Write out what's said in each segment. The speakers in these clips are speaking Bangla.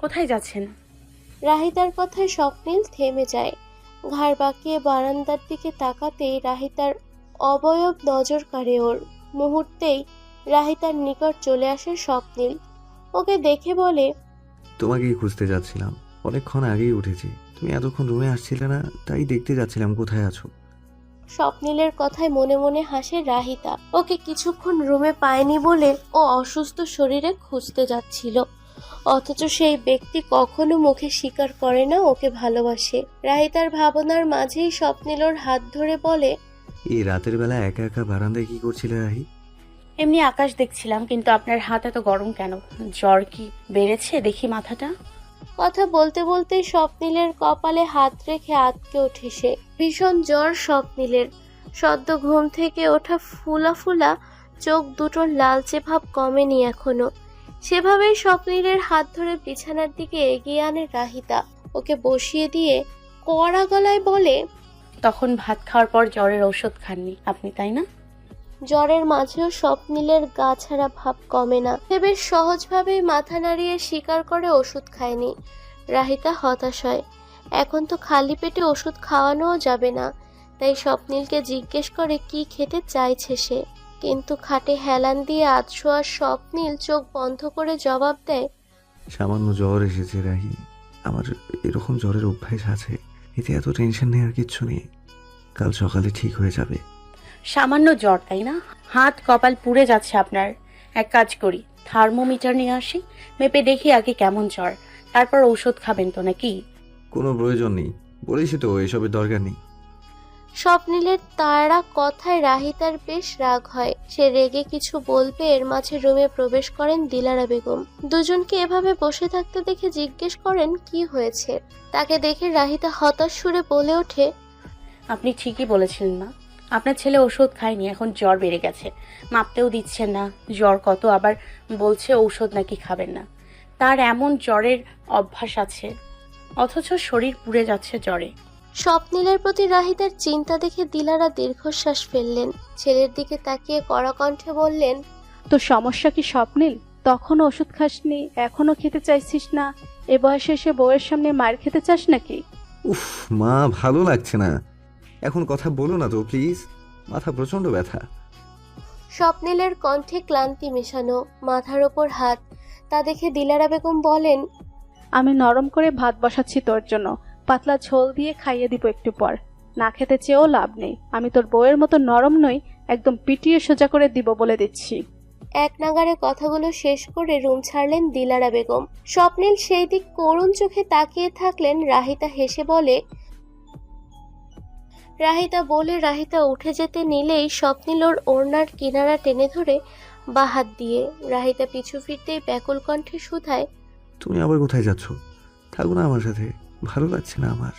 কোথায় যাচ্ছেন? রাহিতার কথায় স্বপ্নিল থেমে যায়। ঘাড় বাঁকিয়ে বারান্দার দিকে তাকাতেই রাহিতার অবয়ব নজর কাড়ে ওর। মুহূর্তেই রাহিতার নিকট চলে আসে স্বপ্নিল। ওকে দেখে বলে, তোমাকেই খুঁজতে যাচ্ছিলাম, অনেকক্ষণ আগেই উঠেছি। তুমি এতক্ষণ রুমে আসছিলে না, তাই দেখতে যাচ্ছিলাম কোথায় আছো। স্বপ্নিলের কথায় মনে মনে হাসে রাহিতা। ওকে কিছুক্ষণ রুমে পায়নি বলে ও অসুস্থ শরীরে খুঁজতে যাচ্ছিল, অথচ সেই ব্যক্তি কখনো মুখে স্বীকার করে না ওকে ভালোবাসে। রাহিতার ভাবনার মাঝেই স্বপ্নিল ওর হাত ধরে বলে, এই রাতের বেলা একা একা বারান্দায় কি করছিলে রাহি? এমনি আকাশ দেখছিলাম, কিন্তু আপনার হাত এত গরম কেন? জ্বর কি বেড়েছে দেখি মাথাটা? কথা বলতে বলতে স্বপ্নিলের কপালে হাত রেখে আঁতকে ওঠে সে। ভীষণ জ্বর স্বপ্নিলের। সদ্য ঘুম থেকে ওঠা ফুলা ফুলা চোখ দুটোর লালচে ভাব কমেনি এখনো। সেভাবেই স্বপ্নিলের হাত ধরে বিছানার দিকে এগিয়ে আনে রাহিতা। ওকে বসিয়ে দিয়ে কড়া গলায় বলে, তখন ভাত খাওয়ার পর জ্বরের ঔষধ খাননি আপনি, তাই না? জ্বরের মাঝেও স্বপ্নিলের গা ছাড়া ভাব কমে না। সে বেশ সহজভাবেই মাথা নাড়িয়ে স্বীকার করে ওষুধ খায়নি। রাহিতা হতাশ হয়। এখন তো খালি পেটে ওষুধ খাওয়ানোও যাবে না, তাই স্বপ্নিলকে জিজ্ঞেস করে কি খেতে চাইছে সে। কিন্তু খাটে হেলান দিয়ে আধশোয়া স্বপ্নিল চোখ বন্ধ করে জবাব দেয়, সামান্য জ্বর এসেছে রাহি, আমার এরকম জ্বরের অভ্যাস আছে। এতে এত টেনশন নেওয়ার কিচ্ছু নেই, কাল সকালে ঠিক হয়ে যাবে। সামান্য জ্বর, তাই না? হাত কপাল পুড়ে যাচ্ছে আপনার। এক কাজ করি, থার্মোমিটার নিয়ে আসি, মেপে দেখি আগে কেমন জ্বর, তারপর ঔষধ খাবেন তো নাকি? কোনো প্রয়োজন নেই, বলেছি তো এসবের দরকার নেই। স্বপ্নিলের তাড়া কথায় রাহিতার বেশ রাগ হয়। সে রেগে কিছু বলবে এর মাঝে রুমে প্রবেশ করেন দিলারা বেগম। দুজনকে এভাবে বসে থাকতে দেখে জিজ্ঞেস করেন কি হয়েছে। তাকে দেখে রাহিতা হতাশ সুরে বলে ওঠে, আপনি ঠিকই বলেছিলেন মা, আপনার ছেলে ওষুধ খায়নি, এখন জ্বর বেড়ে গেছে। মাপতেও দিচ্ছেন না জ্বর কত, আবার বলছে ঔষধ নাকি খাবেন না। তার এমন জ্বরের অভ্যাস আছে, অথচ শরীর পুড়ে যাচ্ছে জ্বরে। স্বপ্নিলের প্রতি রাহিতার চিন্তা দেখে দিলারা দীর্ঘশ্বাস ফেললেন। ছেলের দিকে তাকিয়ে কড়া কণ্ঠে বললেন, তোর সমস্যা কি স্বপ্নিল? তখনও ওষুধ খাসনি, এখনো খেতে চাইছিস না? এ বয়সে এসে বউয়ের সামনে মার খেতে চাস নাকি? উফ মা, ভালো লাগছে না, এখন কথা বলো না তো প্লিজ, মাথা প্রচন্ড ব্যথা। স্বপ্নিলের কণ্ঠে ক্লান্তি মেশানো, মাথার ওপর হাত। তা দেখে দিলারা বেগম বলেন, আমি নরম করে ভাত বসাচ্ছি তোর জন্য, পাতলা ঝোল দিয়ে খাইয়ে দিব একটু পর। না খেতে চেয়েও লাভ নেই, আমি তোর বউয়ের মতো নরম নই, একদম পিটিয়ে সোজা করে দিব বলে দিচ্ছি। এক নাগাড়ে কথাগুলো শেষ করে রুম ছাড়লেন দিলারা বেগম। স্বপ্নিল সেই দিক করুণ চোখে তাকিয়ে থাকলেন। রাহিতা উঠে যেতে নিলেই স্বপ্নিল ওর ওড়নার কিনারা টেনে ধরে বাহাত দিয়ে। রাহিতা পিছু ফিরতেই ব্যাকুল কণ্ঠে শুধায়, তুমি আবার কোথায় যাচ্ছ? থাকো না আমার সাথে, ভালো লাগছে না আমার।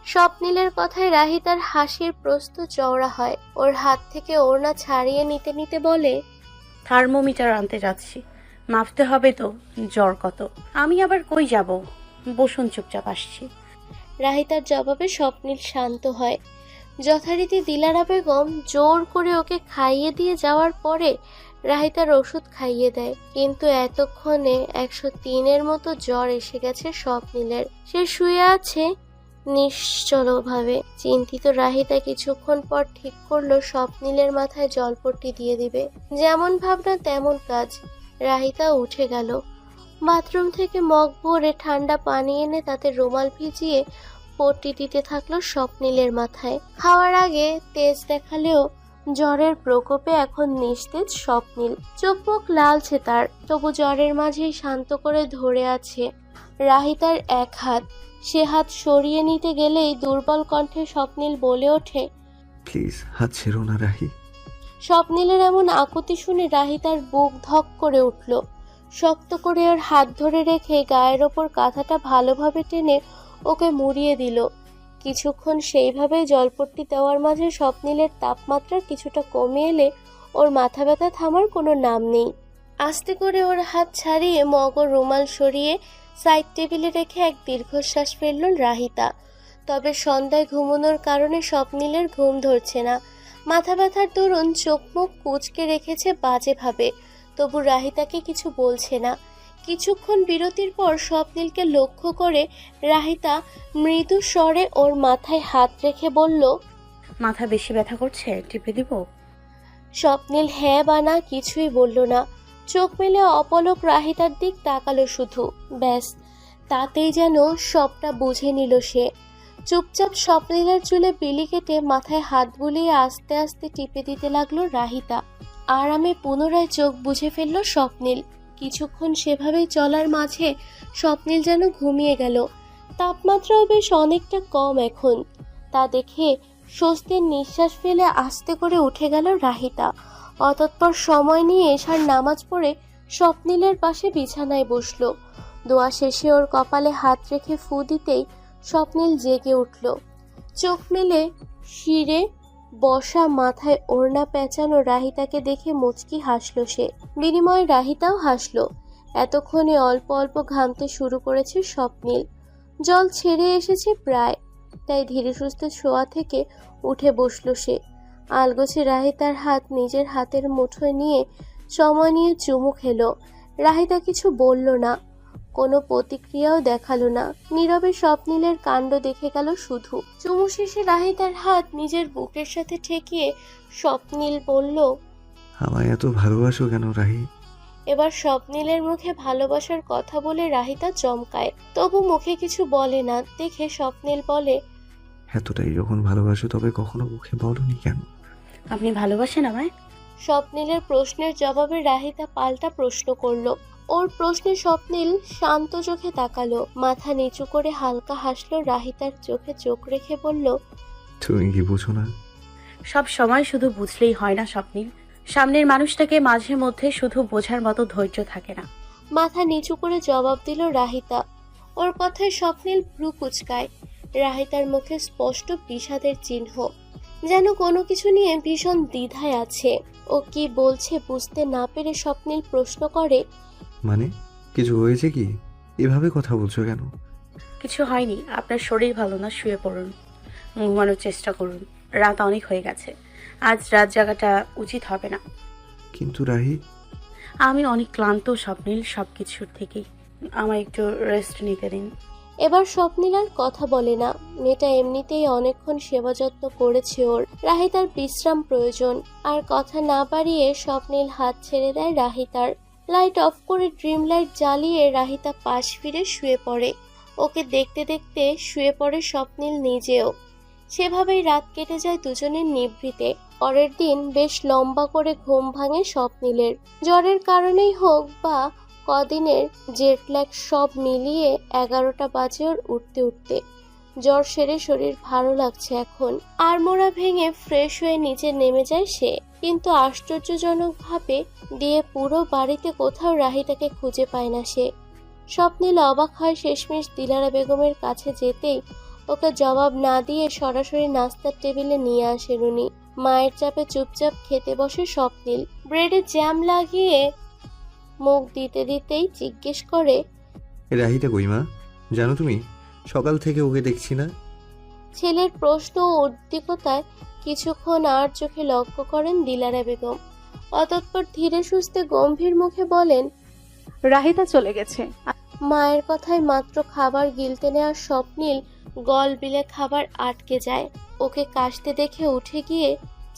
স্বপ্নিলের কথায় রাহিতার হাসির প্রস্থ চওড়া হয়। ওর হাত থেকে ওড়না ছাড়িয়ে নিতে নিতে বলে, থার্মোমিটার আনতে যাচ্ছি, মাপতে হবে তো জ্বর কত। আমি আবার কই যাব, বসুন চুপচাপ আসছি। রাহিতার জবাবে স্বপ্নিল শান্ত হয়। যথারীতি দিলারা বেগম জোর করে ওকে খাইয়ে দিয়ে যাওয়ার পরে রাহিতার ওষুধ খাইয়ে দেয়। কিন্তু এতক্ষণে 103-এর মতো জ্বর এসে গেছে স্বপ্নিলের। সে শুয়ে আছে নিশ্চলভাবে। চিন্তিত রাহিতা কিছুক্ষণ পর ঠিক করলো স্বপ্নিলের মাথায় জলপট্টি দিয়ে দিবে। যেমন ভাবনা তেমন কাজ। রাহিতা উঠে গেল। বাথরুম থেকে মগ ভরে ঠান্ডা পানি এনে তাতে রুমাল ভিজিয়ে পট্টি দিতে থাকলো স্বপ্নিলের মাথায়। খাওয়ার আগে তেজ দেখালেও জ্বরের প্রকোপে এখন নিস্তেজ স্বপ্নিল। চোখ মুখ লালছে তার, তবু জ্বরের মাঝেই শান্ত করে ধরে আছে রাহিতার এক হাত। সে হাত সরিয়ে নিতে গেলেই দুর্বল কণ্ঠে স্বপ্নিল বলে ওঠে, প্লিজ হাত ছেড়ো না রাহি। স্বপ্নিলের এমন আকুতি শুনে রাহিতার বুক ধক করে উঠল। শক্ত করে ওর হাত ধরে রেখে গায়ের ওপর কাঁথাটা ভালোভাবে টেনে ওকে মুড়িয়ে দিল। কিছুক্ষণ সেইভাবেই জলপট্টি দেওয়ার মাঝে স্বপ্নিলের তাপমাত্রা কিছুটা কমে এলে ওর মাথা ব্যথা থামার কোনো নাম নেই। আস্তে করে ওর হাত ছাড়িয়ে মগ ও রুমাল সরিয়ে সাইড টেবিলে রেখে এক দীর্ঘশ্বাস ফেলল রাহিতা। তবে সন্ধ্যায় ঘুমানোর কারণে স্বপ্নিলের ঘুম ধরছে না। মাথা ব্যথার দরুন চোখ মুখ কুঁচকে রেখেছে বাজেভাবে। তবু রাহিতাকে কিছু বলছে না। কিছুক্ষণ বিরতির পর স্বপ্নীলকে লক্ষ্য করে রাহিতা মৃদু স্বরে ওর মাথায় হাত রেখে বলল, মাথা বেশি ব্যথা করছে, টিপে দিব? স্বপ্নীল হ্যাঁ বা না কিছুই বলল না। চোখ মেলে অপলক রাহিতার দিক তাকালো শুধু। ব্যাস, তাতেই যেন সবটা বুঝে নিল সে। চুপচাপ স্বপ্নীলের চুলে বিলি কেটে মাথায় হাত বুলিয়ে আস্তে আস্তে টিপে দিতে লাগলো রাহিতা। আরামে পুনরায় চোখ বুজে ফেলল স্বপ্নীল। কিছুক্ষণ সেভাবেই চলার মাঝে স্বপ্নীল যেন ঘুমিয়ে গেল। তাপমাত্রাও বেশ অনেকটা কম এখন। তা দেখে স্বস্তির নিঃশ্বাস ফেলে আস্তে করে উঠে গেল রাহিতা। অতঃপর সময় নিয়ে এশার নামাজ পড়ে স্বপ্নীলের পাশে বিছানায় বসলো। দোয়া শেষে ওর কপালে হাত রেখে ফু দিতেই স্বপ্নীল জেগে উঠল। চোখ মেলে শিরে বসা মাথায় ওড়না পেঁচানো রাহিতাকে দেখে মুচকি হাসল সে। বিনিময়ে রাহিতাও হাসল। এতক্ষণে অল্প অল্প ঘামতে শুরু করেছে স্বপ্নীল। জল ছেড়ে এসেছে প্রায়, তাই ধীরে সুস্থে শোয়া থেকে উঠে বসল সে। আলগোছে রাহিতার হাত নিজের হাতের মুঠোয় নিয়ে সময় নিয়ে চুমু খেলো। রাহিতা কিছু বলল না, কোনো প্রতিক্রিয়াও দেখালো না। নীরবে স্বপ্নীলের কাণ্ড দেখে গেল শুধু। চুমু শেষে রাহিতার হাত নিজের বুকের সাথে ঠেকিয়ে স্বপ্নীল বলল, আমায় এত ভালোবাসো কেন রাহি? এবার স্বপ্নীলের মুখে ভালোবাসার কথা বলে রাহিতা চমকায়, তবু মুখে কিছু বলে না দেখে স্বপ্নীল বলে, এতটাই যখন ভালোবাসো তবে কখনো মুখে বলনি কেন? আপনি ভালোবাসেন আমায়? স্বপ্নীলের প্রশ্নের জবাবে রাহিতা পাল্টা প্রশ্ন করলো। ওর প্রশ্নে স্বপ্নীল শান্ত চোখে তাকালো, মাথা নিচু করে হালকা হাসলো। রাহিতার চোখে চোখ রেখে বলল, তুমি কি বুঝো না? সব সময় শুধু বুঝলেই হয় না স্বপ্নীল। সামনের মানুষটাকে মাঝে মধ্যে শুধু বোঝার মতো ধৈর্য থাকে না। মাথা নিচু করে জবাব দিল রাহিতা। ওর কথায় স্বপ্নীল ভ্রু কুচকায়। রাহিতার মুখে স্পষ্ট বিষাদের চিহ্ন, যেন কোনো কিছু নিয়ে ভীষণ দ্বিধায় আছে। ও কি বলছে বুঝতে না পেরে স্বপ্নীল প্রশ্ন করে, মানে কিছু হয়েছে কি? এভাবে কথা বলছো কেন? কিছু হয়নি। আপনার শরীর ভালো না, শুয়ে পড়ুন, ঘুমানোর চেষ্টা করুন। রাত অনেক হয়ে গেছে, আজ রাত জাগাটা উচিত হবে না। কিন্তু রাহি, আমি অনেক ক্লান্ত স্বপ্নীল, সব কিছুর থেকেই। আমায় একটু রেস্ট নিতে দিন। এবার স্বপ্নীল আর কথা বলে না। মেয়েটা এমনিতেই অনেকক্ষণ সেবা যত্ন করেছে ওর। রাহিতার বিশ্রাম প্রয়োজন। আর কথা না বাড়িয়ে স্বপ্নীল হাত ছেড়ে দেয় রাহিতার। লাইট অফ করে ড্রিম লাইট জ্বালিয়ে রাহিতা পাশ ফিরে শুয়ে পড়ে। ওকে দেখতে দেখতে শুয়ে পড়ে স্বপ্নীল নিজেও। সেভাবেই রাত কেটে যায় দুজনের নিভৃতে। পরের দিন বেশ লম্বা করে ঘুম ভাঙে স্বপ্নীলের। জ্বরের কারণেই হোক বা কদিনের জেটল্যাগ সব মিলিয়ে 11টা বাজে ওর উঠতে উঠতে। জ্বর সেরে শরীর ভালো লাগছে এখন। আড়মোড়া ভেঙে ফ্রেশ হয়ে নিচে নেমে যায় সে। কিন্তু আশ্চর্যজনকভাবে দিয়ে পুরো বাড়িতে কোথাও রাহিতাকে খুঁজে পায় না সে। স্বপ্নীল অবাক হয় শেষমেশ দিলারা বেগমের কাছে যেতেই ওকে জবাব না দিয়ে সরাসরি নাস্তার টেবিলে নিয়ে আসে রুনি। মায়ের চাপে চুপচাপ খেতে বসে স্বপ্নীল। ব্রেডে জ্যাম লাগিয়ে মুখ দিতে দিতেই জিজ্ঞেস করে, রাহিটা কই মা? জানো তুমি, সকাল থেকে ওকে দেখছি না। ছেলের প্রশ্ন ও উদ্বিগ্নতায় কিছুক্ষণ আর চোখে লক্ষ্য করেন দিলারা বেগম। অতঃপর ধীরে সুস্থে গম্ভীর মুখে বলেন, রাহিতা চলে গেছে। মায়ের কথায় মাত্র খাবার গিলতে নেওয়ার স্বপ্নীল গল বিলে খাবার আটকে যায়। ওকে কাশতে দেখে উঠে গিয়ে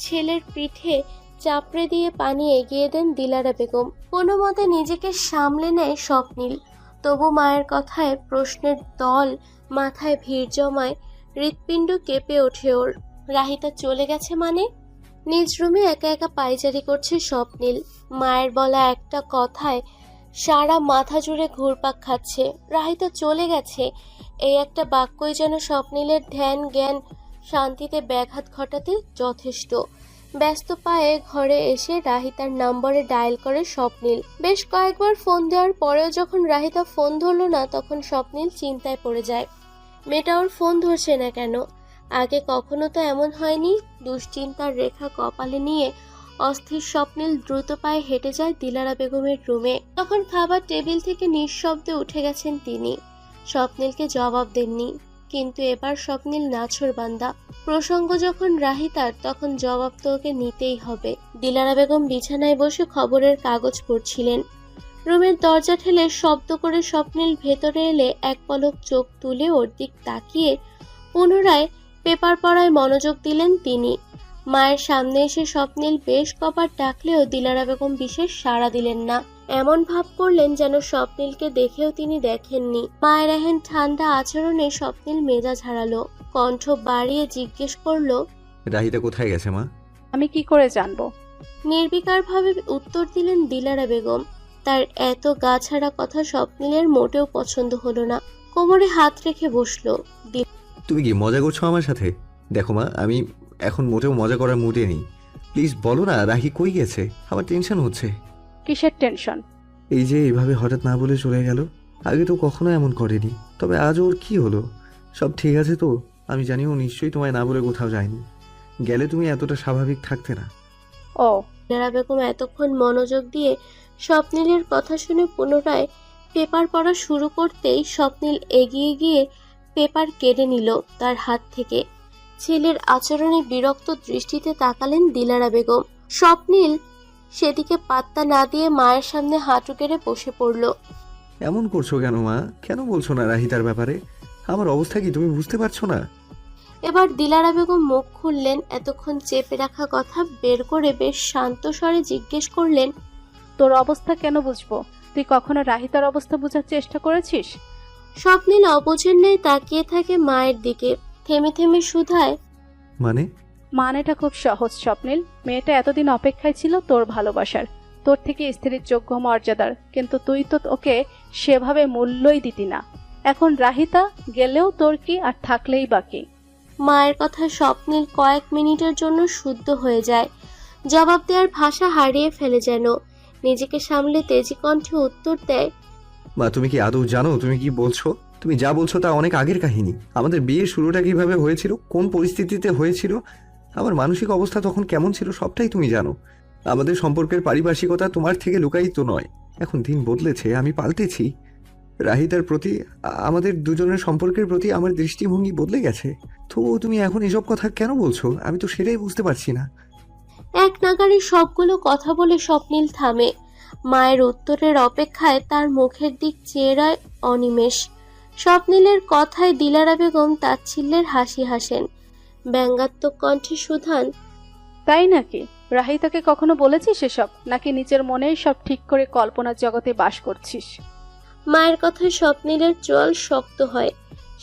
ছেলের পিঠে চাপড়ে দিয়ে পানি এগিয়ে দেন দিলারা বেগম। কোনো মতে নিজেকে সামলে নেয় স্বপ্নীল। তবু মায়ের কথায় প্রশ্নের দল মাথায় ভিড় জমায়। হৃৎপিণ্ড কেঁপে ওঠে ওর। রাহিতা চলে গেছে মানে? নিজ রুমে একা একা পায়চারি করছে স্বপ্নীল। মায়ের বলা একটা কথায় সারা মাথা জুড়ে ঘুরপাক খাচ্ছে। রাহিতা চলে গেছে, এই একটা বাক্যই যেন স্বপ্নীলের ধ্যান জ্ঞান শান্তিতে ব্যাঘাত ঘটাতে যথেষ্ট। ব্যস্ত পায়ে ঘরে এসে রাহিতার নম্বরে ডায়াল করে স্বপ্নীল। বেশ কয়েকবার ফোন দেওয়ার পরেও যখন রাহিতা ফোন ধরল না, তখন স্বপ্নীল চিন্তায় পড়ে যায়। মেয়েটা ওর ফোন ধরছে না কেন? আগে কখনো তো এমন হয়নি। দুশ্চিন্তার রেখা কপালে নিয়ে অস্থির স্বপ্নীল দ্রুত পায়ে হেঁটে যায় দিলারা বেগমের রুমে। তখন খাবার টেবিল থেকে নিঃশব্দে উঠে গেছেন তিনি। স্বপ্নীলকে জবাব দেননি, কিন্তু এবার স্বপ্নীল নাছোড়বান্দা। প্রসঙ্গ যখন রাহিতার, তখন জবাব তো ওকে নিতেই হবে। দিলারা বেগম বিছানায় বসে খবরের কাগজ পড়ছিলেন। রুমের দরজা ঠেলে শব্দ করে স্বপ্নিল ভেতরে এলে এক পলক চোখ তুলে ওর দিক তাকিয়ে পুনরায় পেপার পড়ায় মনোযোগ দিলেন তিনি। মায়ের সামনে এসে স্বপ্নিল বেশ কবার ডাকলেও দিলারা বেগম বিশেষ সাড়া দিলেন না। এমন ভাব করলেন যেন স্বপ্নিলকে দেখেও তিনি দেখেননি। মায়ের এহেন ঠান্ডা আচরণে স্বপ্নিল মেজাজ হারালো, কণ্ঠ বাড়িয়ে জিজ্ঞেস করলো, রাহিতা কোথায় গেছে মা? আমি কি করে জানবো? নির্বিকারভাবে উত্তর দিলেন দিলারা বেগম। তার এত গা ছাড়া কথা স্বপ্নিলের মোটেও পছন্দ হলো না। কোমরে হাত রেখে বসলো। তুমি কি মজা করছো আমার সাথে? দেখো মা, আমি এখন মোটেও মজা করার মুডে নেই। প্লিজ বলো না রাহি কই গেছে, আমার টেনশন হচ্ছে। কিসের টেনশন? এই যে এইভাবে হঠাৎ না বলে চলে গেল, আগে তো কখনো এমন করেনি। তবে আজ ওর কি হলো? সব ঠিক আছে তো? আমি জানি ও নিশ্চয়ই তোমায় না বলে কোথাও যায়নি। গেলে তুমি এতটা স্বাভাবিক থাকতে না। ও, দিলারা বেগম এতক্ষণ মনোযোগ দিয়ে স্বপ্নিলের কথা শুনে পুনরায় পেপার পড়া শুরু করতেই স্বপ্নিল এগিয়ে গিয়ে পেপার কেড়ে নিল তার হাত থেকে। ছেলের আচরণে বিরক্ত দৃষ্টিতে তাকালেন দিলারা বেগম। স্বপ্নিল সেদিকে পাত্তা না দিয়ে মায়ের সামনে হাঁটু গেড়ে বসে পড়ল। এমন করছো কেন মা? কেন বলছো না রাহিতার ব্যাপারে? আমার অবস্থা কি তুমি বুঝতে পারছো না? এবার দিলারা বেগম মুখ খুললেন। এতক্ষণ চেপে রাখা কথা বের করে বেশ শান্ত স্বরে জিজ্ঞেস করলেন, তোর অবস্থা কেন বুঝবো? তুই কখনো রাহিতার অবস্থা বোঝার চেষ্টা করেছিস? স্বপ্নিল অবুঝের ন্যায় তাকিয়ে থাকে মায়ের দিকে। থেমে থেমে শুধায়, মানেটা খুব সহজ স্বপ্নিল। মেয়েটা এতদিন অপেক্ষায় ছিল তোর ভালোবাসার, তোর থেকে স্ত্রীর যোগ্য মর্যাদার, কিন্তু তুই তো ওকে সেভাবে মূল্যই দিতি না। এখন রাহিতা গেলেও তোর কি, আর থাকলেই বাকি। মায়ের কথা স্বপ্নিল কয়েক মিনিটের জন্য শুদ্ধ হয়ে যায়। জবাব দেওয়ার ভাষা হারিয়ে ফেলে যেন। নিজেকে সামলে তেজি কণ্ঠে উত্তর দেয়, মা তুমি কি আদৌ জানো তুমি কি বলছো? তুমি যা বলছো তা অনেক আগের কাহিনী। আমাদের বিয়ের শুরুটা কিভাবে হয়েছিল, কোন পরিস্থিতিতে হয়েছিল, আমার মানসিক অবস্থা তখন কেমন ছিল, সবটাই তুমি জানো। আমাদের সম্পর্কের পারিপার্শ্বিকতা তোমার থেকে লুকায়িত নয়। এখন দিন বদলেছে, আমি পাল্টেছি। রাহিতার প্রতি, আমাদের দুজনের সম্পর্কের প্রতি আমার দৃষ্টিভঙ্গি বদলে গেছে। তবুও তুমি এখন এসব কথা কেন বলছো? আমি তো সেটাই বুঝতে পারছি না। এক নাগাড়ে সবগুলো কথা বলে স্বপ্নিল থামে। মায়ের উত্তরের অপেক্ষায় তার মুখের দিক চেয়ে রয় অনিমেষ। স্বপ্নিলের কথায় দিলারা বেগম তাচ্ছিল্যের হাসি হাসেন। ব্যঙ্গাত্মক কণ্ঠে শুধান, তাই নাকি? রাহিতাকে কখনো বলেছিস এসব, নাকি নিজের মনেই সব ঠিক করে কল্পনার জগতে বাস করছিস? মায়ের কথায় স্বপ্নিলের চোয়াল শক্ত হয়।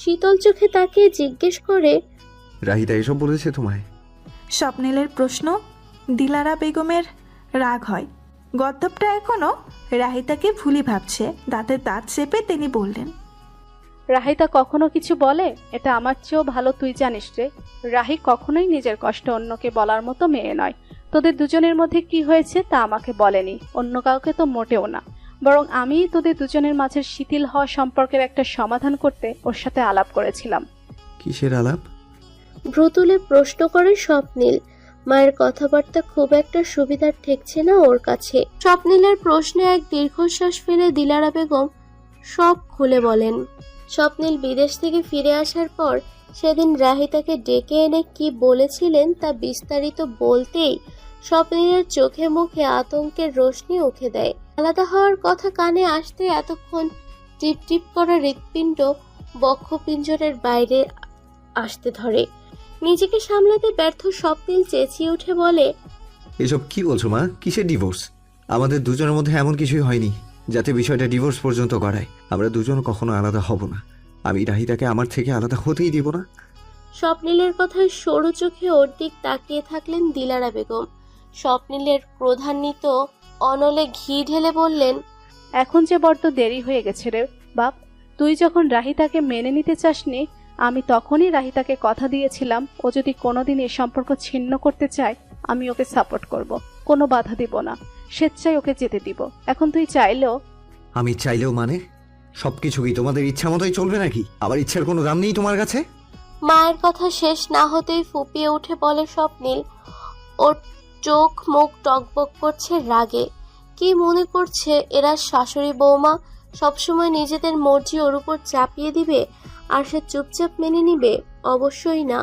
শীতল চোখে তাকিয়ে জিজ্ঞেস করে, রাহিতা এসব বলেছে তোমায়? স্বপ্নিলের প্রশ্ন দিলারা বেগমের রাগ হয়। গদ্দপটা এখনো রাহিতাকে ভুলি ভাবছে। দাঁতে দাঁত চেপে তিনি বললেন, রাহিতা কখনো কিছু বলে? এটা আমার চেয়েও ভালো তুই জানিস রে। রাহি কখনোই নিজের কষ্ট অন্যকে বলার মতো মেয়ে নয়। তোদের দুজনের মধ্যে কি হয়েছে তা আমাকে বলেনি, অন্য কাউকে তো মোটেও না। বরং আমি তোদের দুজনের মাঝের শিথিল হওয়া সম্পর্কের একটা সমাধান করতে ওর সাথে আলাপ করেছিলাম। কিসের আলাপ? ভ্রুতুলে প্রশ্ন করে স্বপ্নিল। মায়ের কথাবার্তা খুব একটা সুবিধার ঠেকছে না ওর কাছে। স্বপ্নিলের প্রশ্নে এক দীর্ঘশ্বাস ফেলে দিলারা বেগম সব খুলে বলেন। স্বপ্নিল বিদেশ থেকে ফিরে আসার পর সেদিন রাহিতাকে ডেকে এনে কি বলেছিলেন তা বিস্তারিত বলতেই স্বপ্নিলের চোখে মুখে আতঙ্কের রোশনি উঠে দেয়। আলাদা হওয়ার কথা কানে আসতে এতক্ষণ টিপ টিপ করা হৃৎপিণ্ড বক্ষপিঞ্জরের বাইরে আসতে ধরে। নিজেকে সামলাতে ব্যর্থ স্বপ্নিল চেঁচিয়ে উঠে বলে, এসব কি বলছো মা? কিসের ডিভোর্স? আমাদের দুজনের মধ্যে এমন কিছুই হয়নি যাতে বিষয়টা ডিভোর্স পর্যন্ত গড়ায়। আমরা দুজন কখনো আলাদা হব না। আমি রাহিতাকে আমার থেকে আলাদা হতেই দিব না। স্বপ্নিলের কথায় সরু চোখে ওর দিক তাকিয়ে থাকলেন দিলারা বেগম। স্বপ্নিলের ক্রোধান্বিত অনলে ঘি ঢেলে বললেন, এখন যে বড্ড দেরি হয়ে গেছে রে বাপ। তুই যখন রাহিতাকে মেনে নিতে চাসনি, আমি তখনই রাহিতাকে কথা দিয়েছিলাম ও যদি কোনোদিন এই সম্পর্ক ছিন্ন করতে চায় আমি ওকে সাপোর্ট করব, কোনো বাধা দিব না, স্বেচ্ছায় ওকে যেতে দিব। এখন তুই চাইলেও। আমি চাইলেও মানে? সবকিছু কি তোমাদের ইচ্ছা মতোই চলবে নাকি? আবার ইচ্ছার কোনো দাম নেই তোমার কাছে? মায়ের কথা শেষ না হতেই ফুপিয়ে উঠে বলে স্বপ্নিল। ওর চোখ মুখ টকবক করছে রাগে। কি মনে করছে এরা শাশুড়ি বৌমা সবসময় নিজেদের মর্জি ওর উপর চাপিয়ে দিবে আর সে চুপচাপ মেনে নিবে? অবশ্যই না।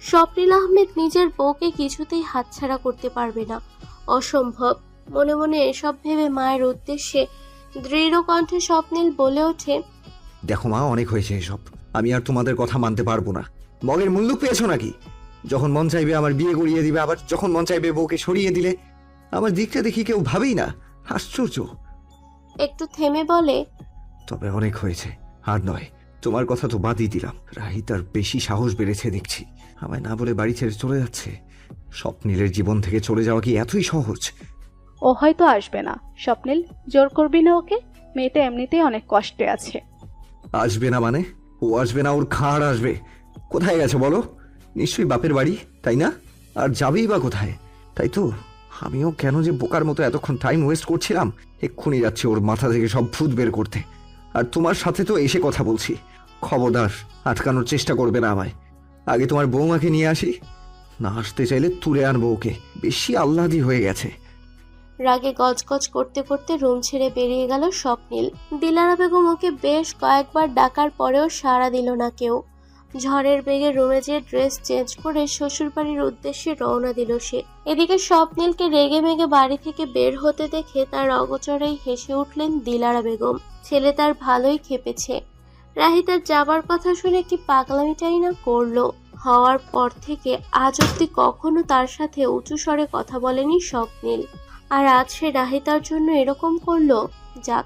স্বপ্নিল আহমেদ নিজের বউকে কিছুতেই হাতছাড়া করতে পারবে না, অসম্ভব। মনে মনে এসব ভেবে মায়ের উদ্দেশ্যে দৃঢ় কণ্ঠে স্বপ্নিল বলে ওঠে, দেখো মা, অনেক হয়েছে এসব। আমি আর তোমাদের কথা মানতে পারবো না। মগের মূল্য পেয়েছো নাকি? যখন মন চাইবে আমার বিয়ে করিয়ে দিবে, আবার যখন মন চাইবে বউকে সরিয়ে দিলে। আমার দিকটা দেখি কেউ ভাবেই না। আশ্চর্য। একটু থেমে বলে, তবে অনেক হয়েছে, আর নয়। তোমার কথা তো বাদই দিলাম, রাহিতার বেশি সাহস বেড়েছে দেখছি। আমায় না বলে বাড়ি ছেড়ে চলে যাচ্ছে। স্বপ্নিলের জীবন থেকে চলে যাওয়া কি এতই সহজ? ও হয়তো আসবে না। স্বপ্নিল, জোর করবি না ওকে। মেয়েটা এমনিতেই অনেক কষ্টে আছে। আসবে না মানে? ও আসবে না, ওর খাড় আসবে। কোথায় গেছে বলো? নিশ্চয়ই বাপের বাড়ি, তাই না? আর যাবেই বা কোথায়? তাই তো আমিও কেন যে বোকার মতো এতক্ষণ টাইম ওয়েস্ট করছিলাম। এক্ষুনি যাচ্ছে ওর মাথা থেকে সব ভূত বের করতে। আর তোমার সাথে তো এসে কথা বলছি। খবরদার আটকানোর চেষ্টা করবে না আমায়। আগে তোমার বৌমাকে নিয়ে আসি, না আসতে চাইলে তুলে আনবো ওকে। বেশি আহ্লাদি হয়ে গেছে। রাগে গজগজ করতে করতে রুম ছেড়ে বেরিয়ে গেল স্বপ্নিল। দিলারা বেগম ওকে বেশ কয়েকবার ডাকার পরেও সাড়া দিল না কেউ। ঝড়ের বেগে রুমে যেয়ে ড্রেস চেঞ্জ করে শ্বশুরবাড়ির উদ্দেশ্যে রওনা দিল সে। এদিকে স্বপ্নিলকে রেগে মেগে বাড়ি থেকে বের হতে দেখে তার অগোচরেই হেসে উঠলেন দিলারা বেগম। ছেলে তার ভালোই খেপেছে। রাহিতার যাবার কথা শুনে কি পাগলামিটাই না করলো। হওয়ার পর থেকে আজ অব্দি কখনো তার সাথে উঁচু স্বরে কথা বলেনি স্বপ্নিল, আর আজ সে রাহিতার জন্য এরকম করলো। যাক,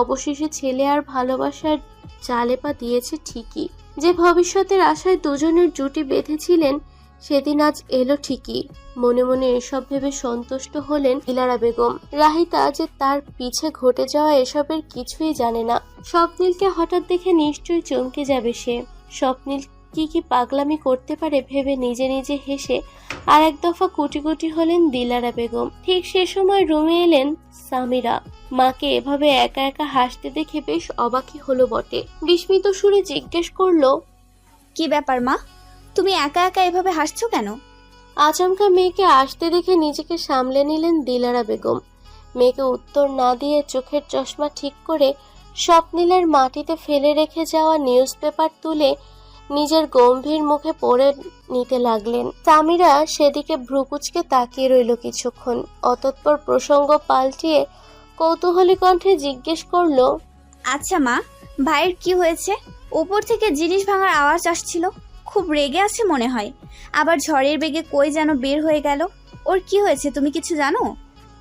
অবশেষে ছেলে আর ভালোবাসার জালে পা দিয়েছে ঠিকই। যে ভবিষ্যতের আশায় দুজনের জুটি বেঁধেছিলেন সেদিন আজ এলো ঠিকই। মনে মনে এসব ভেবে সন্তুষ্ট হলেন দিলারা বেগম। রাহিতা যে তার পিছে ঘটে যাওয়া এসবের কিছুই জানে না। স্বপ্নিলকে হঠাৎ দেখে নিশ্চয়ই চমকে যাবে সে। স্বপ্নিল কি পাগলামি করতে পারে ভেবে নিজে নিজে হেসে আর এক দফা কুটি কুটি হলেন দিলারা বেগম। ঠিক সে সময় রুমে এলেন সামিরা। মাকে এভাবে একা একা হাসতে দেখে বেশ অবাকই হলো বটে। বিস্মিত সুরে জিজ্ঞেস করলো, কি ব্যাপার মা, তুমি একা একা এভাবে হাসছো কেন? আচমকা মেয়েকে আসতে দেখে নিজেকে সামলে নিলেন দিলারা বেগম। মেয়েকে উত্তর না দিয়ে চোখের চশমা ঠিক করে স্বপ্নিলের মাটিতে ফেলে রেখে যাওয়া নিউজ পেপার তুলে নিজের গম্ভীর মুখে পড়ে নিতে লাগলেন। সামিরা সেদিকে ভ্রুকুচকে তাকিয়ে রইল কিছুক্ষণ। অতঃপর প্রসঙ্গ পাল্টিয়ে কৌতূহলী কণ্ঠে জিজ্ঞেস করলো, আচ্ছা মা, ভাইয়ের কি হয়েছে? উপর থেকে জিনিস ভাঙার আওয়াজ আসছিল, খুব রেগে আছে মনে হয়। আবার ঝড়ের বেগে কই যেন বের হয়ে গেল। ওর কি হয়েছে তুমি কিছু জানো?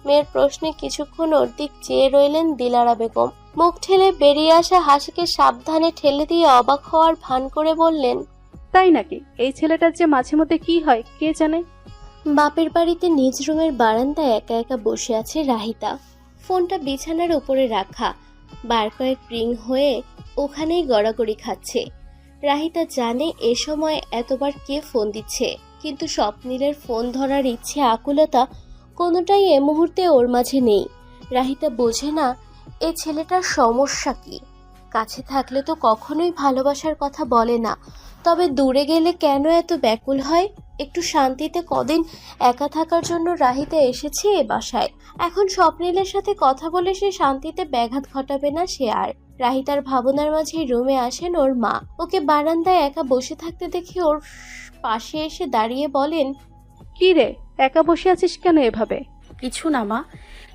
মেয়ের প্রশ্নে কিছুক্ষণ ওর দিক চেয়ে রইলেন দিলারা বেগম। মুখ ঠেলে বেরিয়ে আসা হাসিকে সাবধানে ঠেলে দিয়ে অবাক হওয়ার ভান করে বললেন, তাই নাকি? এই ছেলেটার যে মাঝে মধ্যে কি হয় কে জানে। বাপের বাড়িতে নিজ রুমের বারান্দায় একা একা বসে আছে রাহিতা। ফোনটা বিছানার উপরে রাখা, বার কয়েক রিং হয়ে ওখানেই গড়াগড়ি খাচ্ছে। রাহিতা জানে এ সময় এতবার কে ফোন দিচ্ছে, কিন্তু স্বপ্নিলের ফোন ধরার ইচ্ছে আকুলতা কোনোটাই এ মুহূর্তে ওর মাঝে নেই। রাহিতা বোঝে না এ ছেলেটার সমস্যা কি। কাছে থাকলে তো কখনোই ভালোবাসার কথা বলে না, তবে দূরে গেলে কেন এত ব্যাকুল হয়। একটু শান্তিতে কদিন একা থাকার জন্য রাহিতা এসেছে এ বাসায়। এখন স্বপ্নিলের সাথে কথা বলে সে শান্তিতে ব্যাঘাত ঘটাবে না সে আর। রাহিতার ভাবনার মাঝে রুমে আসেন ওর মা। ওকে বারান্দায় একা বসে থাকতে দেখে ওর পাশে এসে দাঁড়িয়ে বলেন, কি রে, একা বসে আছিস কেন এভাবে? কিছু না মা,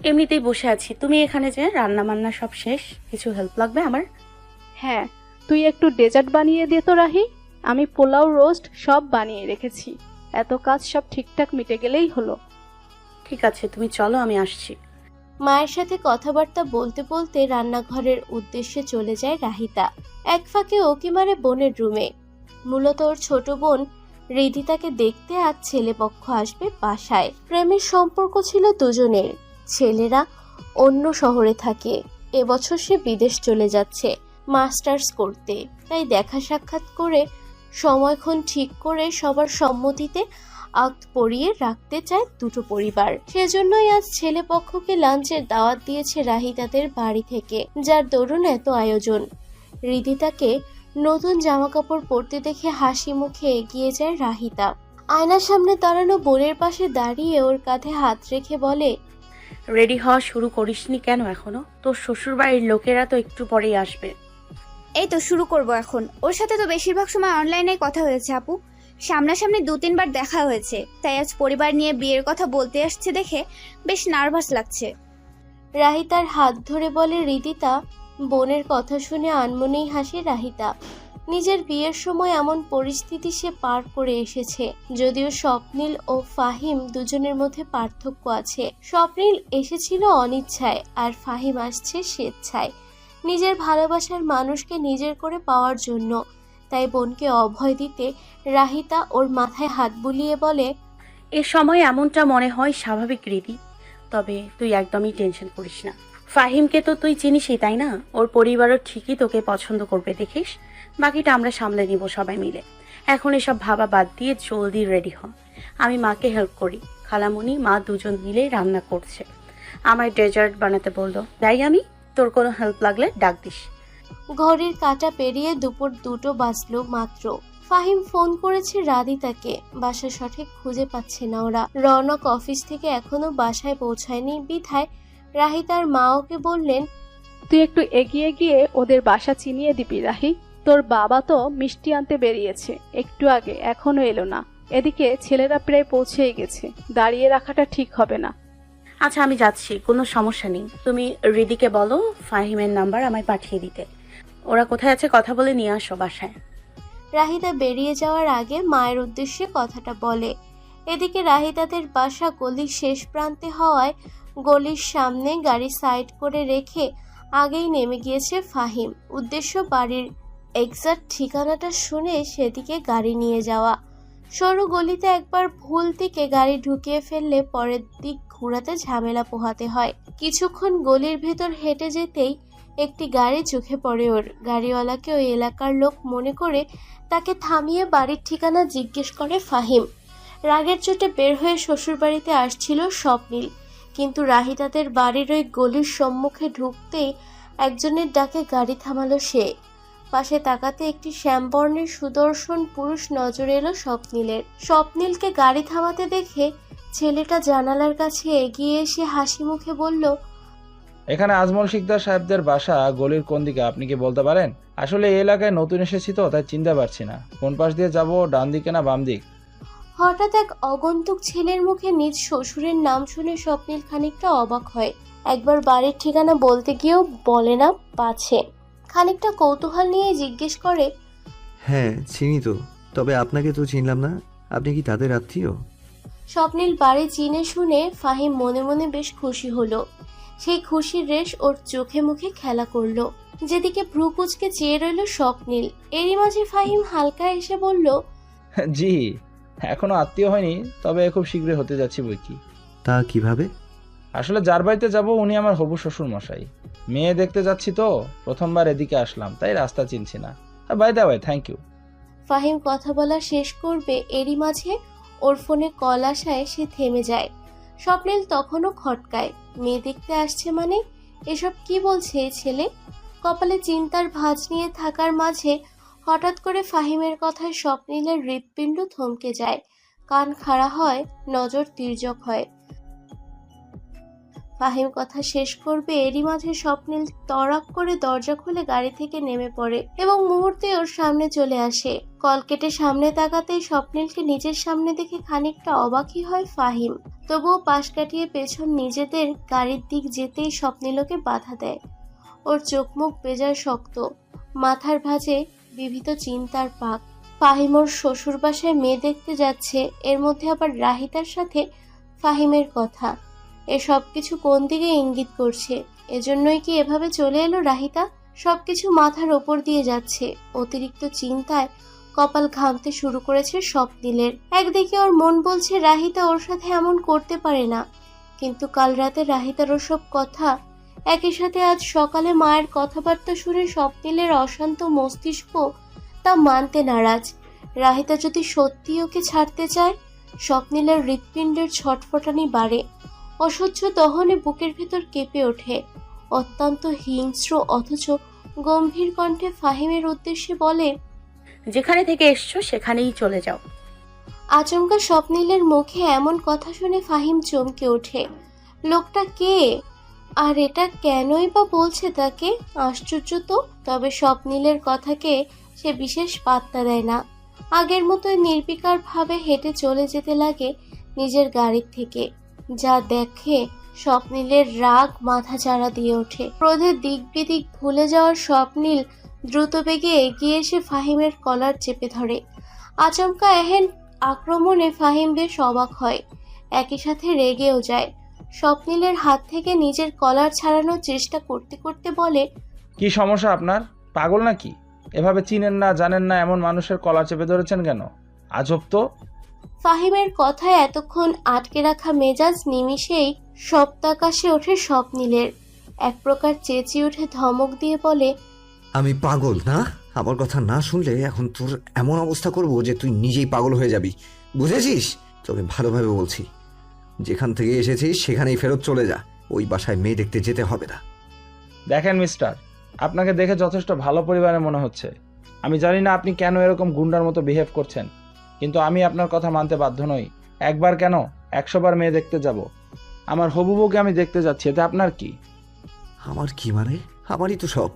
এমনিতেই বসে আছি। তুমি এখানে যে রান্না বান্না সব শেষ, কিছু হেল্প লাগবে আমার? হ্যাঁ, তুই একটু ডেজার্ট বানিয়ে দে তো রাহি। আমি পোলাও রোস্ট সব বানিয়ে রেখেছি। এত কাজ সব ঠিকঠাক মিটে গেলেই হলো। ঠিক আছে, তুমি চলো, আমি আসছি। মায়ের সাথে কথাবার্তা বলতে বলতে রান্নাঘরের উদ্দেশ্যে চলে যায় রাহিতা। এক ফাঁকে ওকি মারে বোনের রুমে। মূলত ওর ছোট বোন রিধিতাকে দেখতে আজ ছেলেপক্ষ আসবে বাসায়। প্রেমের সম্পর্ক ছিল দুজনের। ছেলেরা অন্য শহরে থাকে, এবছর সে বিদেশ চলে যাচ্ছে মাস্টার্স করতে। তাই দেখা সাক্ষাৎ করে সময়ক্ষণ ঠিক করে সবার সম্মতিতে আক্ত পরিয়ে রাখতে চায় দুটো পরিবার। সেজন্যই আজ ছেলে পক্ষকে লাঞ্চের দাওয়াত দিয়েছে রাহিতাদের বাড়ি থেকে, যার দরুন এত আয়োজন। রিদিতাকে নতুন জামা কাপড় পরতে দেখে হাসি মুখে এগিয়ে যায় রাহিতা। আয়নার সামনে দাঁড়ানো বোনের পাশে দাঁড়িয়ে ওর কাঁধে হাত রেখে বলে, রেডি হওয়া শুরু করিসনি কেন এখনো? তোর শ্বশুর বাড়ির লোকেরা তো একটু পরেই আসবে। এই তো শুরু করব এখন। ওর সাথে তো বেশিরভাগ সময় অনলাইনে কথা হয়েছে আপু, সামনাসামনি 2-3 বার দেখা হয়েছে। তাই আজ পরিবার নিয়ে বিয়ের কথা বলতে আসছে দেখে বেশ নার্ভাস লাগছে। রাহিতার হাত ধরে বলে রিদিতা। বোনের কথা শুনে আনমনেই হাসে রাহিতা। নিজের বিয়ের সময় এমন পরিস্থিতি সে পার করে এসেছে। যদিও স্বপ্নিল ও ফাহিম দুজনের মধ্যে পার্থক্য আছে। স্বপ্নিল এসেছিল অনিচ্ছায় আর ফাহিম আসছে স্বেচ্ছায়, নিজের ভালোবাসার মানুষকে নিজের করে পাওয়ার জন্য। তাই বোনকে অভয় দিতে রাহিতা ওর মাথায় হাত বুলিয়ে বলে, এ সময় এমনটা মনে হয় স্বাভাবিক রীতি, তবে তুই একদমই টেনশন করিস না। ফাহিমকে তো তুই চিনিসই, তাই না? ওর পরিবারও ঠিকই তোকে পছন্দ করবে, দেখিস। বাকিটা আমরা সামলে নিব সবাই মিলে। এখন এসব ভাবা বাদ দিয়ে জলদি রেডি হ। আমি মাকে হেল্প করি। খালামুনি মা দুজন মিলে রান্না করছে। আমার ডেজার্ট বানাতে বললো, তাই আমি তোর কোনো হেল্প লাগলে ডাক দিস। ঘড়ির কাঁটা পেরিয়ে দুপুর 2টো বাজলো মাত্র। ফাহিম ফোন করেছে রাধিতাকে, বাসা সঠিক খুঁজে পাচ্ছে না ওরা। রৌনক অফিস থেকে এখনো বাসায় পৌঁছায়নি বিধায় রাহিতার মা ওকে বললেন, তুই একটু এগিয়ে গিয়ে ওদের বাসা চিনিয়ে দিবি রাহি। তোর বাবা তো মিষ্টি আনতে বেরিয়েছে একটু আগে, এখনো এলো না। এদিকে ছেলেরা প্রায় পৌঁছেই গেছে, দাঁড়িয়ে রাখাটা ঠিক হবে না। আচ্ছা আমি যাচ্ছি, কোনো সমস্যা নেই। তুমি রিদিকে বলো ফাহিমের নাম্বার আমায় পাঠিয়ে দিতে। ওরা কোথায় আছে কথা বলে নিয়ে আসো বাসায়। রাহিতা বেরিয়ে যাওয়ার আগে মায়ের উদ্দেশ্যে কথাটা বলে। এদিকে রাহিতাদের বাসা গলির শেষ প্রান্তে হওয়ায় গলির সামনে গাড়ি সাইড করে রেখে আগেই নেমে গিয়েছে ফাহিম। উদ্দেশ্য বাড়ির এক্সাক্ট ঠিকানাটা শুনে সেদিকে গাড়ি নিয়ে যাওয়া। সরু গলিতে একবার ভুল দিকে গাড়ি ঢুকিয়ে ফেললে পরের দিক ঘোরাতে ঝামেলা পোহাতে হয়। কিছুক্ষণ গলির ভেতর হেঁটে যেতেই একটি গাড়ি চোখে পড়ে ওর। গাড়িওয়ালাকে ওই এলাকার লোক মনে করে তাকে থামিয়ে বাড়ির ঠিকানা জিজ্ঞেস করে ফাহিম। রাগের চোটে বের হয়ে শ্বশুরবাড়িতে আসছিল স্বপ্নিল, কিন্তু রাহিতাদের বাড়ির ওই গলির সম্মুখে ঢুকতেই একজনের ডাকে গাড়ি থামালো সে। পাশে তাকাতে একটি শ্যামবর্ণের সুদর্শন পুরুষ নজরে এলো স্বপ্নিলের। স্বপ্নিলকে গাড়ি থামাতে দেখে ছেলেটা জানালার কাছে এগিয়ে এসে হাসি মুখে বলল, এখানে আজমল শিকদার সাহেবদের বাসা গলির কোন দিকে আপনি কি বলতে পারেন? আসলে এই এলাকায় নতুন এসেছি তো, তাই চিনতে পারছি না কোন পাশ দিয়ে যাব, ডান দিকে না বাম দিক। হঠাৎ এক আগন্তুক ছেলের মুখে নিজ শ্বশুরের নাম শুনে স্বপ্নিল খানিকটা অবাক হয়। একবার বাড়ির ঠিকানা বলতে গিয়েও বলে না পাছে। খানিকটা কৌতূহল নিয়ে জিজ্ঞেস করে, হ্যাঁ চিনি তো, তবে আপনাকে তো চিনলাম না। আপনি কি তাদের আত্মীয়? স্বপ্নিল বাড়ি চিনে শুনে ফাহিম মনে মনে বেশ খুশি হলো। সেই খুশির রেশ ওর চোখে মুখে খেলা করলো। যেদিকে ভ্রু কুচকে চেয়ে রইল স্বপ্নিল। এরই মাঝে ফাহিম হালকা এসে বলল, জি, এখনো আত্মীয় হয়নি, তবে খুব শীঘ্রই হতে যাচ্ছি বই কি। তা কিভাবে? আসলে যার বাড়িতে যাব উনি আমার হবু শ্বশুর মশাই। মেয়ে দেখতে যাচ্ছি তো, প্রথমবার এদিকে আসলাম, তাই রাস্তা চিনছি না। By the way, thank you. Fahim কথা বলা শেষ করবে, এরই মাঝে ওর ফোনে কল আসায় সে থেমে যায়। স্বপ্নিল তখনও খটকায়। মেয়ে দেখতে আসছে মানে এসব কি বলছে এই ছেলে? কপালে চিন্তার ভাঁজ নিয়ে থাকার মাঝে হঠাৎ করে ফাহিমের কথায় স্বপ্নিলের হৃৎপিণ্ড থমকে যায়। কান খাড়া হয়, নজর তির্যক হয়। ফাহিম কথা শেষ করবে, এরই মাঝে স্বপ্নিল তড়াক করে দরজা খুলে গাড়ি থেকে নেমে পড়ে এবং মুহূর্তে ওর সামনে চলে আসে। কল কেটে সামনে তাকাতেই স্বপ্নিলকে নিজের সামনে দেখে খানিকটা অবাকই হয় ফাহিম। তবুও পাশ কাটিয়ে পেছন নিজেদের গাড়ির দিক যেতেই স্বপ্নিল ওকে বাধা দেয়। ওর চোখ মুখ বেজায় শক্ত, মাথার ভাঁজে বিবিধ চিন্তার পাক। ফাহিম ওর শ্বশুর বাসায় মেয়ে দেখতে যাচ্ছে, এর মধ্যে আবার রাহিতার সাথে ফাহিমের কথা। এসব কিছু কোন দিকে ইঙ্গিত করছে? এজন্যই কি এভাবে চলে এলো রাহিতা? সবকিছু মাথার ওপর দিয়ে যাচ্ছে। অতিরিক্ত চিন্তায় কপাল ঘামতে শুরু করেছে স্বপ্নিলের। একদিকে ওর মন বলছে রাহিতা ওর সাথে এমন করতে পারে না, কিন্তু কাল রাতে রাহিতার ওসব কথা, একই সাথে আজ সকালে মায়ের কথাবার্তা শুনে স্বপ্নিলের অশান্ত মস্তিষ্ক তা মানতে নারাজ। রাহিতা যদি সত্যি ওকে ছাড়তে চায়, স্বপ্নিলের হৃৎপিণ্ডের ছটফটানি বাড়ে। অসহ্য দহনে বুকের ভেতর কেঁপে ওঠে। অত্যন্ত হিংস্র অথচ গম্ভীর কণ্ঠে ফাহিমের উদ্দেশ্যে বলে, যেখানে থেকে এসছো সেখানেই চলে যাও। আচমকা স্বপ্নিলের মুখে এমন কথা শুনে ফাহিম চমকে ওঠে। লোকটা কে? আর এটা কেনই বা বলছে তাকে? আশ্চর্য তো। তবে স্বপ্নিলের কথাকে সে বিশেষ পাত্তা দেয় না। আগের মতোই নির্বিকার ভাবে হেঁটে চলে যেতে লাগে নিজের গাড়ির থেকে। যা দেখে স্বপ্নীলের রাগ মাথা চাড়া দিয়ে ওঠে। ক্রোধে দিক বিদিক ভুলে যাওয়ার স্বপ্নীল দ্রুত বেগে এগিয়ে এসে ফাহিমের কলার চেপে ধরে। আচমকা এহেন আক্রমণে ফাহিম বেশ অবাক হয়, একই সাথে রেগেও যায়। স্বপ্নীলের হাত থেকে নিজের কলার ছাড়ানোর চেষ্টা করতে করতে বলে, কি সমস্যা আপনার? পাগল নাকি? এভাবে চিনেন না জানেন না এমন মানুষের কলার চেপে ধরেছেন কেন? আজব তো। ফাহিমের কথায় এতক্ষণ আটকে রাখা মেজাজ নিমিষেই সপ্তাকাশে ওঠে স্বপ্নীলের। এক প্রকার চেঁচিয়ে উঠে ধমক দিয়ে বলে, আমি পাগল না? আমার কথা না শুনলে এখন তোর এমন অবস্থা করব যে তুই নিজেই পাগল হয়ে যাবি, বুঝেছিস? তোকে ভালোভাবে বলছি, যেখান থেকে এসেছিস সেখানেই ফেরত চলে যা। ওই বাসায় মেয়ে দেখতে যেতে হবে না। দেখেন মিস্টার, আপনাকে দেখে যথেষ্ট ভালো পরিবারের মনে হচ্ছে। আমি জানি না আপনি কেন এরকম গুন্ডার মতো বিহেভ করছেন, কিন্তু আমি আপনার কথা মানতে বাধ্য নই। একবার কেন 100 বার মেয়ে দেখতে যাব। আমার হবু বউকে আমি দেখতে যাচ্ছি, এতে আপনার কি? আমার কি মানে? আমারই তো সব।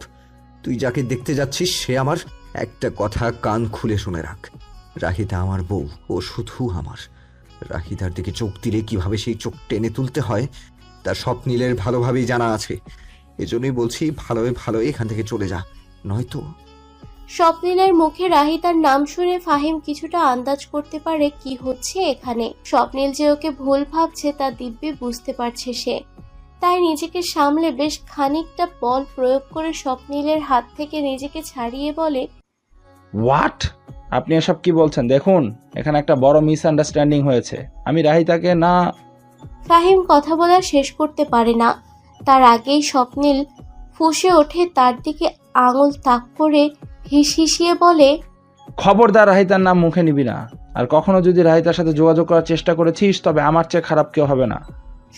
তুই যাকে দেখতে যাচ্ছিস সে আমার। একটা কথা কান খুলে শুনে রাখ, রাহিতা আমার বউ, ও শুধু আমার। রাহিতার দিকে চোখ দিলে কিভাবে সেই চোখ টেনে তুলতে হয় তার স্বপ্নীলের ভালোভাবেই জানা আছে। এজন্যই বলছি, ভালোই ভালো এখান থেকে চলে যা, নয়তো। স্বপ্নীলের মুখে রাহিতার নাম শুনে ফাহিম কিছুটা আন্দাজ করতে পারে কি হচ্ছে এখানে। স্বপ্নীল যে ওকে ভুল ভাবছে তা দিব্যি বুঝতে পারছে সে। তাই নিজেকে সামলে বেশ খানিকটা বল প্রয়োগ করে স্বপ্নীলের হাত থেকে নিজেকে ছাড়িয়ে বলে, হোয়াট? আপনি এসব কি বলছেন? দেখুন, এখানে একটা বড় মিসআন্ডারস্ট্যান্ডিং হয়েছে। আমি রাহিতাকে না। ফাহিম কথা বলা শেষ করতে পারে না, তার আগেই স্বপ্নীল ফুঁসে ওঠে তার দিকে আঙুল তাক করে হিসিয়ে বলে, খবরদার রাহিতার নাম মুখে নিবি না। আর কখনো যদি রাহিতার সাথে যোগাযোগ করার চেষ্টা করেছিস তবে আমার চেয়ে খারাপ কেউ হবে না।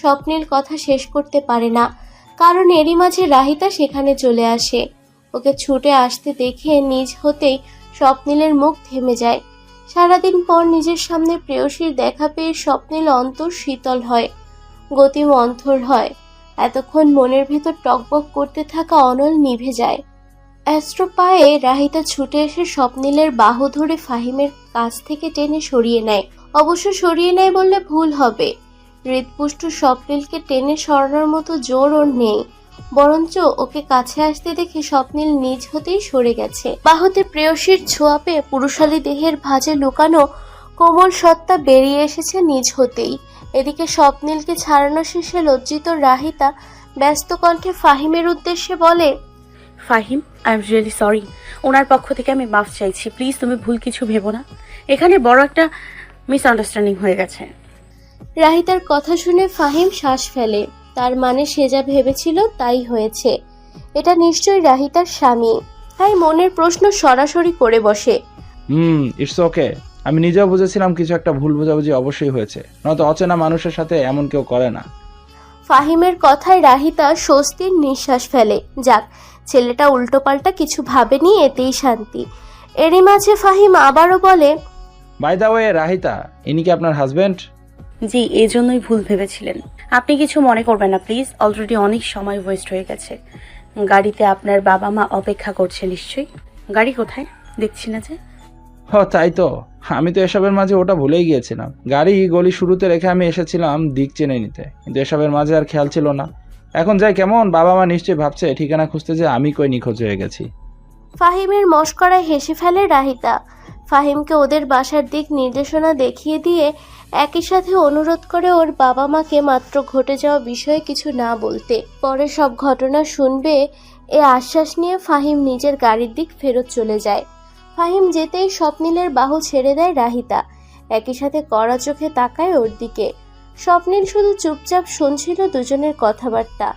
স্বপ্নীল কথা শেষ করতে পারে না, কারণ এরই মাঝে রাহিতা সেখানে চলে আসে। ওকে ছুটে আসতে দেখে নিজ হতেই স্বপ্নীলের মুখ থেমে যায়। সারাদিন পর নিজের সামনে প্রেয়সীর দেখা পেয়ে স্বপ্নীল অন্তর শীতল হয়, গতি মন্থর হয়। এতক্ষণ মনের ভেতর টকবক করতে থাকা অনল নিভে যায়। অস্ত্র পায়ে রাহিতা ছুটে এসে স্বপ্নীলের বাহু ধরে ফাহিমের কাছ থেকে টেনে সরিয়ে নেয়। অবশ্য সরিয়ে নেয় বললে ভুল হবে, হৃদপুষ্ট স্বপ্নীলকে টেনে সরানোর মতো জোর ওর নেই, বরঞ্চ ওকে কাছে আসতে দেখে স্বপ্নীল নিজ হতেই সরে গেছে। বাহুতে প্রেয়সীর ছোঁয়া পেয়ে পুরুষালী দেহের ভাঁজে লুকানো কোমল সত্তা বেরিয়ে এসেছে নিজ হতেই। এদিকে স্বপ্নীলকে ছাড়ানো শেষে লজ্জিত রাহিতা ব্যস্ত কণ্ঠে ফাহিমের উদ্দেশ্যে বলে, Fahim, I am really sorry. ওনার পক্ষ থেকে আমি মাফ চাইছি। প্লিজ তুমি ভুল কিছু ভেবো না। এখানে বড় একটা মিসআন্ডারস্ট্যান্ডিং হয়ে গেছে। রাহিতার কথা শুনে ফাহিম শ্বাস ফেলে। তার মানে সে যা ভেবেছিল তাই হয়েছে। এটা নিশ্চয়ই রাহিতার স্বামী। তাই মনের প্রশ্ন সরাসরি করে বসে, ইটস ওকে। আমি নিজেও বুঝেছিলাম কিছু একটা ভুল বোঝাবুঝি অবশ্যই হয়েছে, নয়তো অচেনা মানুষের সাথে এমন কেউ করে না। ফাহিমের কথায় রাহিতা স্বস্তির নিঃশ্বাস ফেলে। যাক, ছেলেটা উল্টোপাল্টা কিছু ভাবেনি, এতেই শান্তি। এরই মাঝে ফাহিম আবারও বলে, বাই দ্য ওয়ে রাহিতা, ইনি কি আপনার হাজবেন্ড? জি, এই জন্যই ভুল ভেবেছিলেন। আপনি কিছু মনে করবেন না প্লিজ। অলরেডি অনেক সময় ওয়েস্ট হয়ে গেছে। গাড়িতে আপনার বাবা মা অপেক্ষা করছে নিশ্চয়ই। গাড়ি কোথায়? দেখছি না যে। তাই তো, আমি তো এসবের মাঝে ওটা ভুলেই গিয়েছিলাম। গাড়ি গলি শুরুতে রেখে আমি এসেছিলাম দিক চেনে নিতে, কিন্তু এসবের মাঝে আর খেয়াল ছিল না। এখন যাই কেমন, বাবা মা নিশ্চয়ই ভাবছে ঠিকানা খুঁজতে যে আমি কই নিখোঁজ হয়ে গেছি। ফাহিমের মশকরায় হেসে ফেলে রাহিতা। ফাহিমকে ওদের বাসার দিক নির্দেশনা দেখিয়ে দিয়ে একই সাথে অনুরোধ করে ওর বাবা মাকে মাত্র ঘটে যাওয়া বিষয়ে কিছু না বলতে। পরে সব ঘটনা শুনবে এ আশ্বাস নিয়ে ফাহিম নিজের গাড়ির দিক ফেরত চলে যায়। ফাহিম যেতেই স্বপ্নীলের বাহু ছেড়ে দেয় রাহিতা। একই সাথে কড়া চোখে তাকায় ওর দিকে। স্বপ্নীল শুধু চুপচাপ শুনছিল দুজনের কথাবার্তা।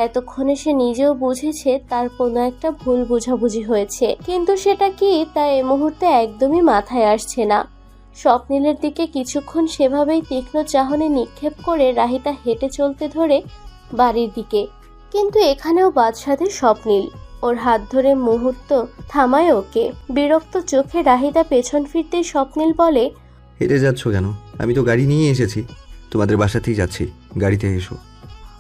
এতক্ষণে সে নিজেও বুঝেছে তার কোনো একটা ভুল বোঝাবুঝি হয়েছে, কিন্তু সেটা কি তা এই মুহূর্তে একদমই মাথায় আসছে না। স্বপ্নীলের দিকে কিছুক্ষণ সেভাবেই তীক্ষ্ণ চাহনি নিক্ষেপ করে রাহিতা হেঁটে চলতে ধরে বাড়ির দিকে। কিন্তু এখানেও বাদ সাধে স্বপ্নীল। ওর হাত ধরে মুহূর্ত থামায় ওকে। বিরক্ত চোখে রাহিতা পেছন ফিরতেই স্বপ্নীল বলে, হেঁটে যাচ্ছ কেন? আমি তো গাড়ি নিয়ে এসেছি, তোমাদের বাসাতেই যাচ্ছি, গাড়িতে এসো।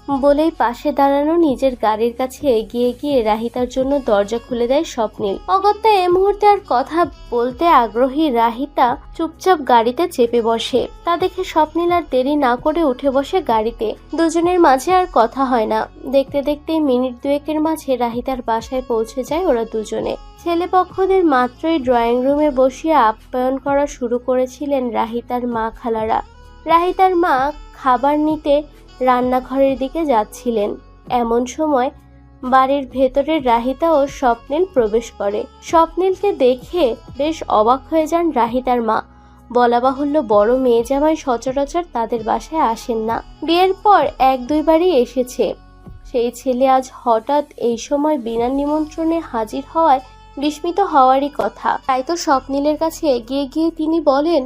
বলেই পাশে দাঁড়ানো নিজের গাড়ির কাছে এগিয়ে গিয়ে রাহিতার জন্য দরজা খুলে দেয় স্বপ্নিল। অগত্যা এই মুহূর্তে আর কথা বলতে আগ্রহী রাহিতা চুপচাপ গাড়িতে চেপে বসে। তা দেখে স্বপ্নিল আর দেরি না করে উঠে বসে গাড়িতে। দুজনের মাঝে আর কথা হয় না। দেখতে দেখতে মিনিট দুয়েকের মাঝে রাহিতার বাসায় পৌঁছে যায় ওরা দুজনে। ছেলেপক্ষদের মাত্রই ড্রয়িং রুমে বসিয়ে আপ্যায়ন করা শুরু করেছিলেন রাহিতার মা খালারা। রাহিতার মা খাবার নিতে রান্নাঘরের দিকে যাচ্ছিলেন। এমন সময় বাড়ির ভেতরে রাহিতা ও স্বপ্নিল প্রবেশ করে। স্বপ্নিলকে দেখে বেশ অবাক হয়ে যান রাহিতার মা। বলা বাহুল্য বড় মেয়ে জামাই সচরাচর তাদের বাসায় আসেন না। বিয়ের পর এক দুইবারই এসেছে। সেই ছেলে আজ হঠাৎ এই সময় বিনা নিমন্ত্রণে হাজির হওয়ায় বিস্মিত হওয়ারই কথা। তাই তো স্বপ্নিলের কাছে এগিয়ে গিয়ে তিনি বলেন,